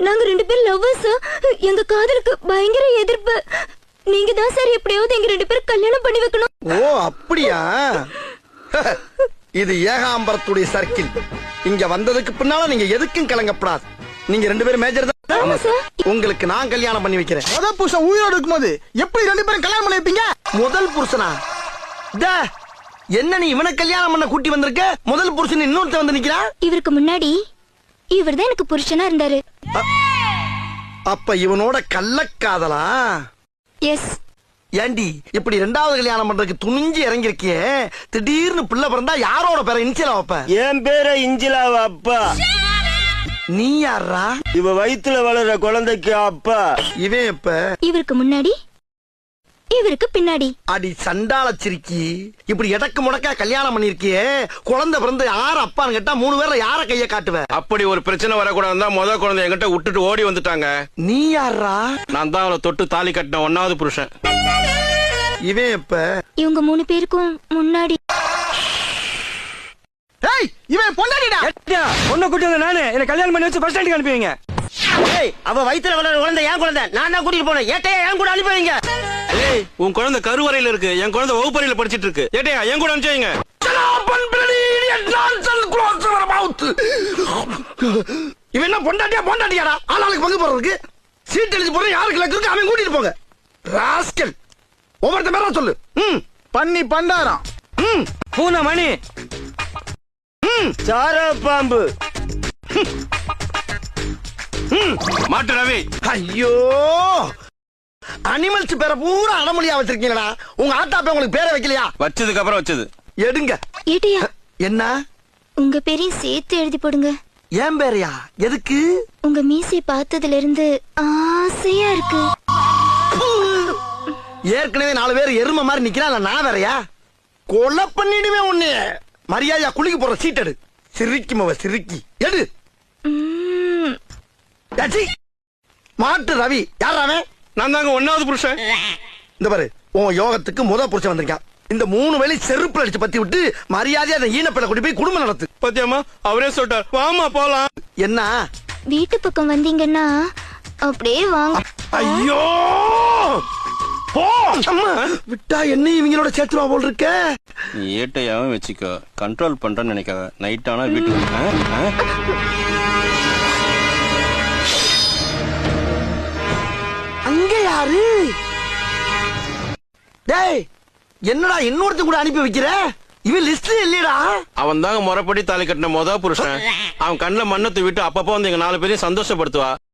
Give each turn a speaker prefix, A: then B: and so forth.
A: நாங்க 2 பேரும் லவ்வர்ஸ். எங்க காதலுக்கு பயங்கர எதிர்ப்பு. நீங்க தான் சார் எப்படியாவது எங்க 2 பேரும் கல்யாணம் பண்ணி வைக்கணும்.
B: ஓ அப்படியா? இது ஏகாம்பரத்துடைய சர்க்கிள். இங்க வந்ததுக்கு பின்னால நீங்க எதுக்கும் கலங்கப்படாது. நீங்க 2 பேரும் மேஜர் தான். உங்களுக்கு நான் கல்யாணம் பண்ணி வைக்கிறேன்.
C: முதல் புருஷன் உயிரோடு இருக்கும்போது எப்படி 2 பேரும் கல்யாணம் பண்ணி வைப்பீங்க?
B: முதல் புருஷனா? என்ன நீ இவனை கல்யாணம் பண்ண கூட்டி வந்திருக்க? முதல் புருஷன் இன்னொருத்த வந்து நிக்கிறா.
A: இவருக்கு முன்னாடி இவர்தான் எனக்கு புருஷனா இருந்தாரு.
B: அப்ப இவனோட கள்ளக்காதலா?
A: எஸ்.
B: ஏண்டி இப்படி 2வது கல்யாணம் பண்றதுக்கு துணிஞ்சு இறங்கிருக்கியே, திடீர்னு பிள்ளை பிறந்தா யாரோட பேரை இன்சிலா வைப்ப?
D: என் பேரை இஞ்சிலாவ அப்பா.
B: நீ யாரா?
D: இவ வயித்துல வளர்ற குழந்தைக்கு அப்பா.
B: இவன் இப்ப
A: இவருக்கு முன்னாடி இவருக்கு பின்னாடி.
B: அடி சண்டால சிரிக்கி, இப்படி எடக்கு முடக்கா கல்யாணம் பண்ணிருக்கியே, குழந்தை பிறந்து யார அப்பான்னு கேட்டா 3 பேர்ல யார கைய காட்டுவ?
E: அப்படி ஒரு பிரச்சனை வரக்கூடாதுன்னு தான் முத குழந்தை என்கிட்ட விட்டுட்டு ஓடி வந்துட்டாங்க.
B: நீ யாரா?
E: நான் தான் அவளை தொட்டு தாலி கட்டின 1வது புருஷன்.
B: இவன் இப்ப
A: இவங்க 3 பேருக்கும் முன்னாடி.
C: ஏய், இவன் பொண்டாட்டிடா.
F: பொண்ணை கூட்டி வந்த நானு என்ன கல்யாணம் பண்ணி வச்சு பஸ் ஸ்டாண்டுக்கு அனுப்புவீங்க?
D: அவ வயித்துல வளர்ற குழந்தை என் குழந்தை. நான் தான் கூட்டிட்டு போனேன். ஏட்டையா என் கூட அனுப்புவீங்க?
E: ஏய், உன் குழந்தை கருவறையில இருக்கு, என் குழந்தை வகுப்பறையில படிச்சிட்டு இருக்கு. ஏட்டையா என் கூட அனுப்பிச்சீங்க?
B: இவன் என்ன பொண்டாட்டியாடா? ஆளாளுக்கு பங்கு போறதுக்கு சீட் எழுதி போற யாருக்கு லக்கு இருக்கு அவன் கூட்டிட்டு போங்க. ராஸ்கல், ஒவ்வொருத்த பேரா சொல்லு.
C: பண்ணி பண்டாரம்.
F: பூனை மணி.
D: சார பாம்பு.
E: மாட்டு ரவி.
B: ஐயோ, அனிமல்ஸ் பேரை பூரா அடமொழியா வச்சிருக்கீங்களா? உங்க ஆத்தாப்ப உங்களுக்கு பேரை வைக்கலையா?
E: வச்சதுக்கு அப்புறம் வச்சது.
B: எடுங்க.
A: ஏட்டியா,
B: என்ன?
A: உங்க பேரையும் சேர்த்து எழுதி போடுங்க.
B: ஏன் பேரையா? எதுக்கு?
A: உங்க மீசை பார்த்ததுல இருந்து ஆசையா இருக்கு.
B: ஏற்கனவே 4 பேர் எருமை மாதிரி நிக்கிறான், நான் வேறையா? கொலை பண்ணிடுமே உன்னை. மரியாதையா குளிக்க போற சீட் எடு. சிரிக்கி மவ சிரிக்கி எடு. மாட்டு ரவி யாராவே?
E: நான் தாங்க 1வது புருஷன்.
B: இந்த பாரு, உன் யோகத்துக்கு முத புருஷன் வந்திருக்கான். இந்த 3 வேளை செருப்பு அடிச்சு பத்தி விட்டு மரியாதையா அந்த ஈனப்பட கூட்டி போய் குடும்பம் நடத்து.
E: பத்தியம்மா அவரே சொல்லிட்டார், வாமா போலாம்.
B: என்ன?
A: வீட்டு பக்கம் வந்தீங்கன்னா அப்படியே வாங்க.
B: ஐயோ போ. அம்மா விட்டா என்ன இவங்களோட சேர்த்துவா போல் இருக்க.
E: நீ ஏட்டையாவும் வச்சுக்கோ, கண்ட்ரோல் பண்றேன்னு நினைக்காத. நைட் ஆனா வீட்டுக்கு.
B: அங்க யாரு? டேய், என்னடா இன்னொருத்த கூட அனுப்பி வைக்கிற? இவன் லிஸ்ட்ல இல்லடா.
E: அவன் தாங்க முறைப்படி தாலி கட்டின முத புருஷன். அவன் கண்ணுல மண்ணை தூவிட்டு அப்பப்போ வந்து எங்க 4 பேரையும் சந்தோஷப்படுத்துவா.